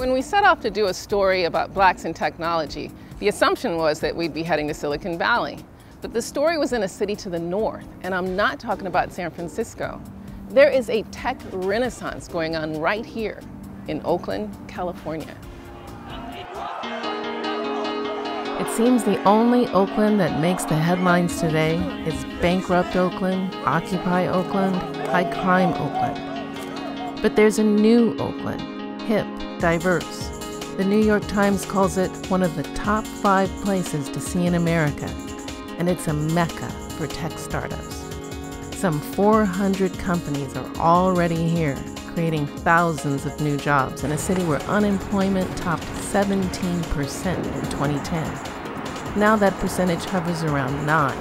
When we set off to do a story about blacks in technology, the assumption was that we'd be heading to Silicon Valley. But the story was in a city to the north, and I'm not talking about San Francisco. There is a tech renaissance going on right here in Oakland, California. It seems the only Oakland that makes the headlines today is bankrupt Oakland, Occupy Oakland, high crime Oakland. But there's a new Oakland, hip, diverse. The New York Times calls it one of the top 5 places to see in America, and it's a mecca for tech startups. Some 400 companies are already here, creating thousands of new jobs in a city where unemployment topped 17% in 2010. Now that percentage hovers around 9,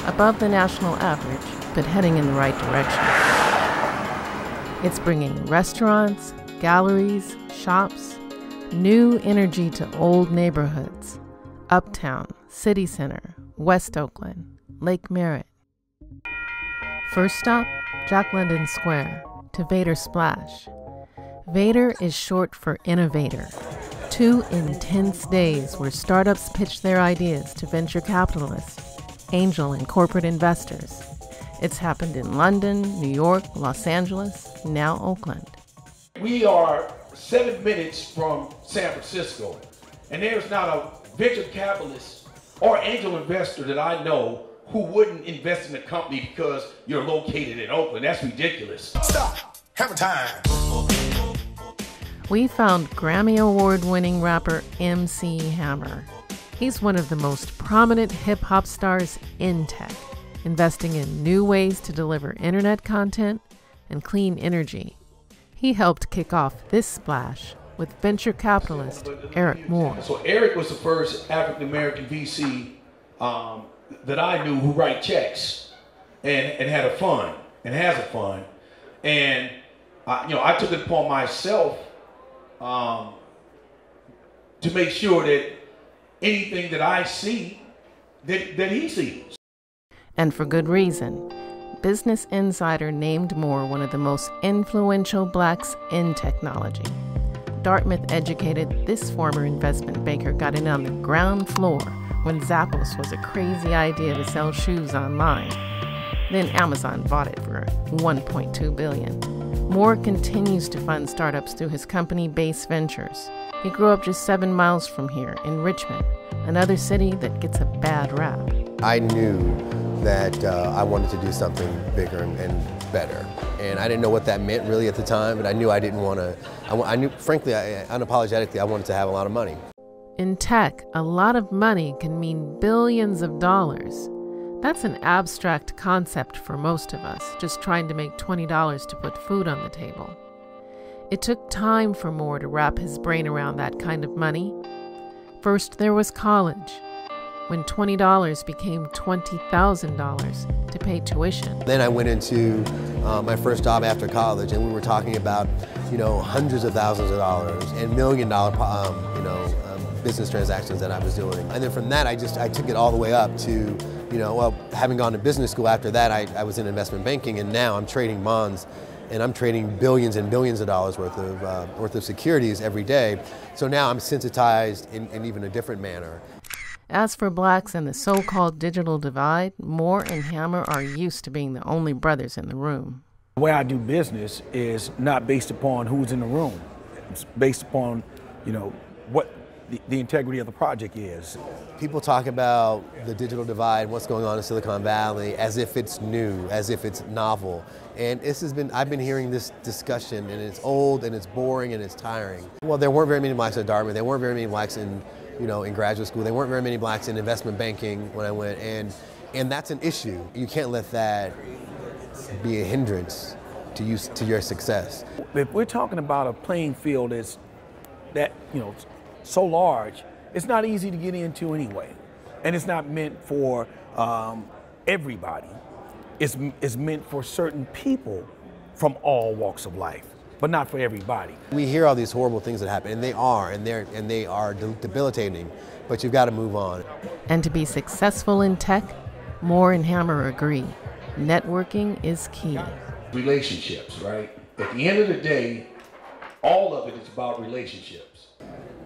above the national average, but heading in the right direction. It's bringing restaurants, galleries, shops, new energy to old neighborhoods, Uptown, City Center, West Oakland, Lake Merritt. First stop, Jack London Square, to Vader Splash. Vader is short for innovator. 2 intense days where startups pitch their ideas to venture capitalists, angel and corporate investors. It's happened in London, New York, Los Angeles, now Oakland. We are 7 minutes from San Francisco, and there's not a venture capitalist or angel investor that I know who wouldn't invest in a company because you're located in Oakland. That's ridiculous. Stop. Hammer time. We found Grammy Award-winning rapper MC Hammer. He's one of the most prominent hip-hop stars in tech, investing in new ways to deliver internet content and clean energy. He helped kick off this splash with venture capitalist Eric Moore. So Eric was the first African-American VC that I knew who write checks and had a fund and has a fund. And I took it upon myself to make sure that anything that I see, that he sees. And for good reason. Business Insider named Moore one of the most influential blacks in technology. Dartmouth-educated, this former investment banker got in on the ground floor when Zappos was a crazy idea to sell shoes online. Then Amazon bought it for $1.2 billion. Moore continues to fund startups through his company Base Ventures. He grew up just 7 miles from here in Richmond, another city that gets a bad rap. I knew that I wanted to do something bigger and better. And I didn't know what that meant really at the time, but I knew I didn't want to, I knew, frankly, unapologetically, I wanted to have a lot of money. In tech, a lot of money can mean billions of dollars. That's an abstract concept for most of us, just trying to make $20 to put food on the table. It took time for Moore to wrap his brain around that kind of money. First, there was college, when $20 became $20,000 to pay tuition. Then I went into my first job after college, and we were talking about, hundreds of thousands of dollars and $1 million, business transactions that I was doing. And then from that, I took it all the way up to, having gone to business school after that, I was in investment banking, and now I'm trading bonds, and I'm trading billions and billions of dollars worth of securities every day. So now I'm sensitized in even a different manner. As for blacks and the so-called digital divide, Moore and Hammer are used to being the only brothers in the room. The way I do business is not based upon who's in the room. It's based upon, what the integrity of the project is. People talk about the digital divide, what's going on in Silicon Valley, as if it's new, as if it's novel. And I've been hearing this discussion, and it's old, and it's boring, and it's tiring. Well, there weren't very many blacks at Dartmouth. There weren't very many blacks in graduate school. There weren't very many blacks in investment banking when I went, and that's an issue. You can't let that be a hindrance to your success. If we're talking about a playing field that so large, it's not easy to get into anyway, and it's not meant for everybody. It's meant for certain people from all walks of life, but not for everybody. We hear all these horrible things that happen, and they are debilitating, but you've got to move on. And to be successful in tech, Moore and Hammer agree. Networking is key. Relationships, right? At the end of the day, all of it is about relationships.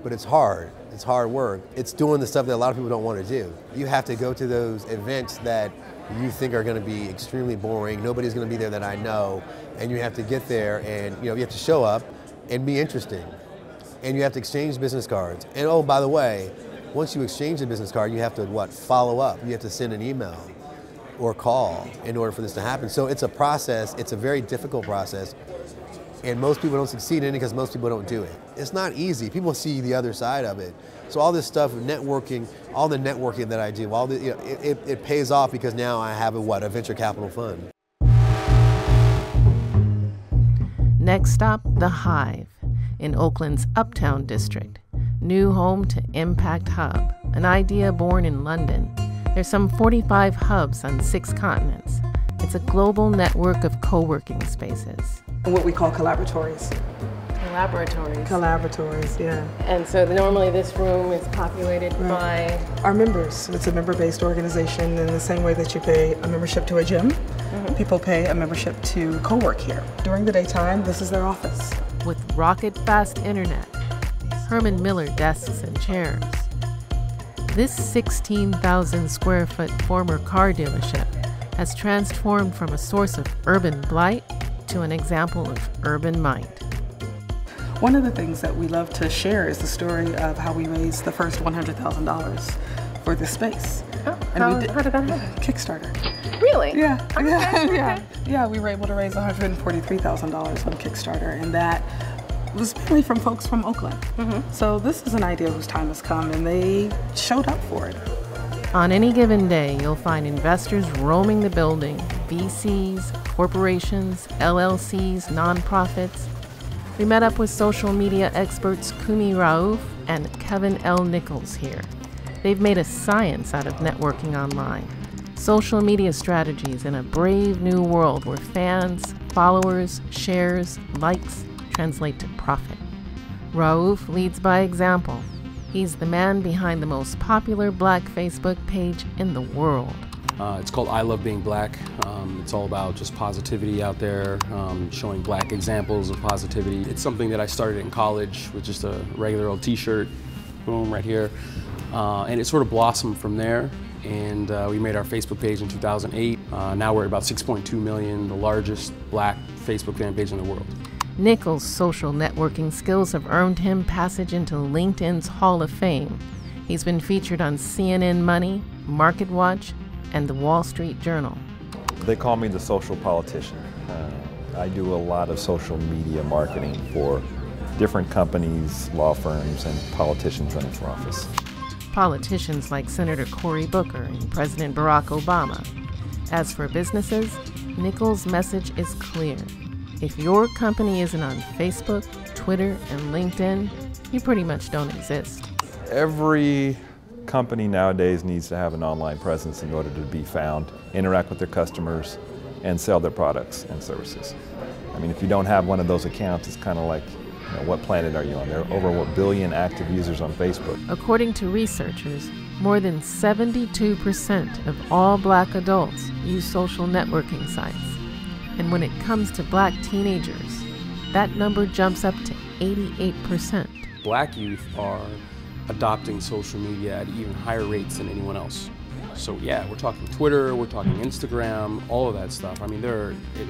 but it's hard. It's hard work. It's doing the stuff that a lot of people don't want to do. You have to go to those events that you think are going to be extremely boring. Nobody's going to be there that I know, and you have to get there, and you have to show up and be interesting, and you have to exchange business cards. And oh, by the way, once you exchange the business card, you have to follow up. You have to send an email or call in order for this to happen. So it's a process. It's a very difficult process. And most people don't succeed in it because most people don't do it. It's not easy. People see the other side of it. So all this stuff, networking, all the networking that I do, it pays off because now I have a venture capital fund. Next stop, The Hive in Oakland's Uptown District, new home to Impact Hub, an idea born in London. There's some 45 hubs on 6 continents. It's a global network of co-working spaces. What we call collaboratories. Collaboratories, yeah. And so normally this room is populated by? Our members. It's a member-based organization in the same way that you pay a membership to a gym. People pay a membership to co-work here. During the daytime, this is their office. With rocket-fast internet, Herman Miller desks and chairs. This 16,000 square foot former car dealership has transformed from a source of urban blight to an example of urban might. One of the things that we love to share is the story of how we raised the first $100,000 for this space. Oh, how did that happen? Kickstarter. Really? Yeah. Yeah, we were able to raise $143,000 on Kickstarter, and that was mainly from folks from Oakland. So this is an idea whose time has come, and they showed up for it. On any given day, you'll find investors roaming the building, VCs, corporations, LLCs, nonprofits. We met up with social media experts Kumi Raouf and Kevin L. Nichols here. They've made a science out of networking online. Social media strategies in a brave new world where fans, followers, shares, likes translate to profit. Raouf leads by example. He's the man behind the most popular Black Facebook page in the world. It's called I Love Being Black. It's all about just positivity out there, showing Black examples of positivity. It's something that I started in college with just a regular old t-shirt, boom, right here. And it sort of blossomed from there. And we made our Facebook page in 2008. Now we're at about 6.2 million, the largest Black Facebook fan page in the world. Nichols' social networking skills have earned him passage into LinkedIn's Hall of Fame. He's been featured on CNN Money, MarketWatch, and the Wall Street Journal. They call me the social politician. I do a lot of social media marketing for different companies, law firms, and politicians running for office. Politicians like Senator Cory Booker and President Barack Obama. As for businesses, Nichols' message is clear. If your company isn't on Facebook, Twitter, and LinkedIn, you pretty much don't exist. Every company nowadays needs to have an online presence in order to be found, interact with their customers, and sell their products and services. I mean, if you don't have one of those accounts, it's kind of like, what planet are you on? There are over 1 billion active users on Facebook. According to researchers, more than 72% of all Black adults use social networking sites. And when it comes to Black teenagers, that number jumps up to 88%. Black youth are adopting social media at even higher rates than anyone else. So yeah, we're talking Twitter, we're talking Instagram, all of that stuff. I mean,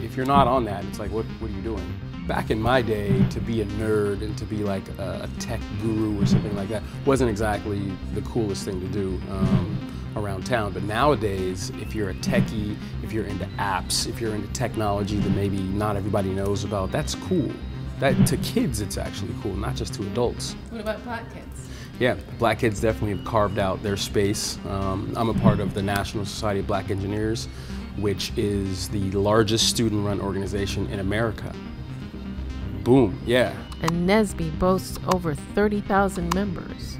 if you're not on that, it's like, what are you doing? Back in my day, to be a nerd and to be like a tech guru or something like that wasn't exactly the coolest thing to do around town. But nowadays, if you're a techie, if you're into apps, if you're into technology that maybe not everybody knows about, that's cool. That to kids, it's actually cool, not just to adults. What about Black kids? Yeah, Black kids definitely have carved out their space. I'm a part of the National Society of Black Engineers, which is the largest student-run organization in America. Boom, yeah. And NSBE boasts over 30,000 members.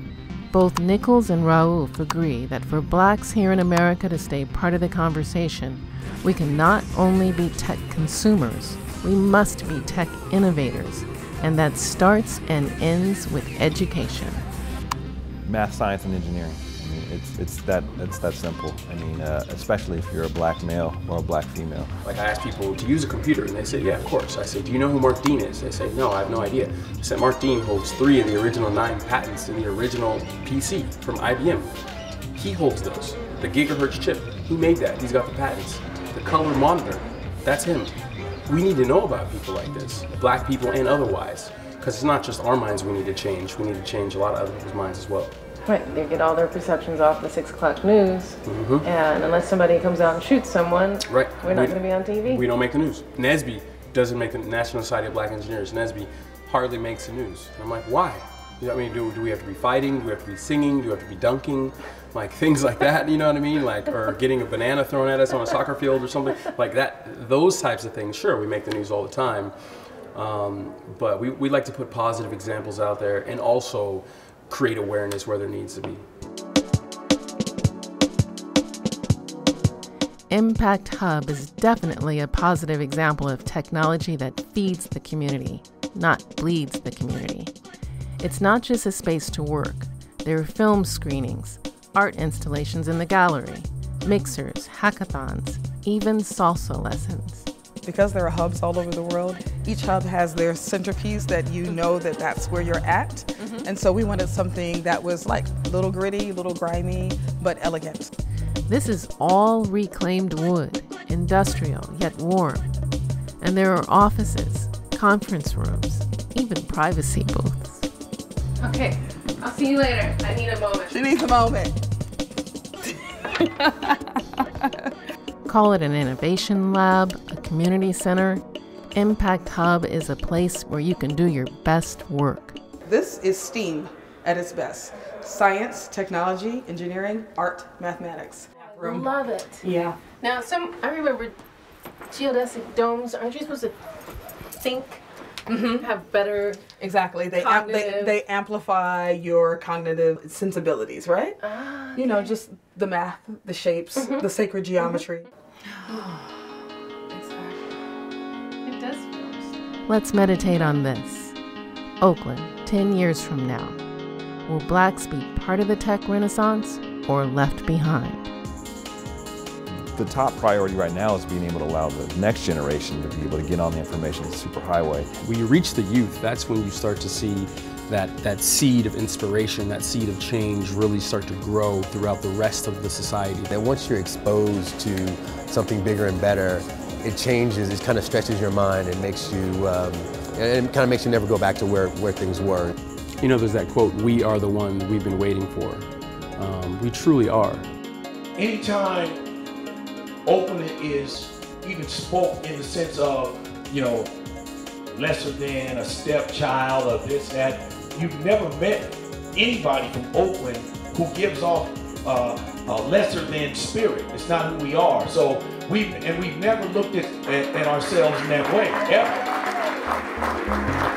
Both Nichols and Raouf agree that for Blacks here in America to stay part of the conversation, we can not only be tech consumers, we must be tech innovators, and that starts and ends with education. Math, science, and engineering. I mean, it's that simple. I mean, especially if you're a black male or a black female. Like I ask people to use a computer and they say, yeah, of course. I say, do you know who Mark Dean is? They say, no, I have no idea. I said, Mark Dean holds 3 of the original 9 patents in the original PC from IBM. He holds those. The gigahertz chip, who made that? He's got the patents. The color monitor, that's him. We need to know about people like this, black people and otherwise, because it's not just our minds we need to change a lot of other people's minds as well. Right, they get all their perceptions off the 6 o'clock news, and unless somebody comes out and shoots someone, we're not going to be on TV. We don't make the news. NSBE doesn't make the National Society of Black Engineers. NSBE hardly makes the news. And I'm like, why? You know what I mean? Do we have to be fighting? Do we have to be singing? Do we have to be dunking? Like things like that, you know what I mean? Like, or getting a banana thrown at us on a soccer field or something like that. Those types of things, sure, we make the news all the time. But we like to put positive examples out there and also create awareness where there needs to be. Impact Hub is definitely a positive example of technology that feeds the community, not bleeds the community. It's not just a space to work. There are film screenings, art installations in the gallery, mixers, hackathons, even salsa lessons. Because there are hubs all over the world, each hub has their centerpiece that you know that that's where you're at. And so we wanted something that was like a little gritty, a little grimy, but elegant. This is all reclaimed wood, industrial yet warm. And there are offices, conference rooms, even privacy booths. Okay, I'll see you later. I need a moment. She needs a moment. Call it an innovation lab, a community center. Impact Hub is a place where you can do your best work. This is STEAM at its best. Science, technology, engineering, art, mathematics. Love it. Yeah. Now, I remember geodesic domes, aren't you supposed to think, have better Exactly. They amplify your cognitive sensibilities, right? Ah, okay. You know, just the math, the shapes, the sacred geometry. Exactly. It does feel. Let's meditate on this. Oakland, 10 years from now. Will blacks be part of the tech renaissance or left behind? The top priority right now is being able to allow the next generation to be able to get on the information superhighway. When you reach the youth, that's when you start to see that seed of inspiration, that seed of change really start to grow throughout the rest of the society. And once you're exposed to something bigger and better, it changes, it kind of stretches your mind and makes you, and it kind of makes you never go back to where things were. You know, there's that quote, "We are the one we've been waiting for." We truly are. Anytime Oakland is even spoke in the sense of, you know, lesser than, a stepchild, or this, that, you've never met anybody from Oakland who gives off a lesser than spirit. It's not who we are. So we've never looked at ourselves in that way, ever.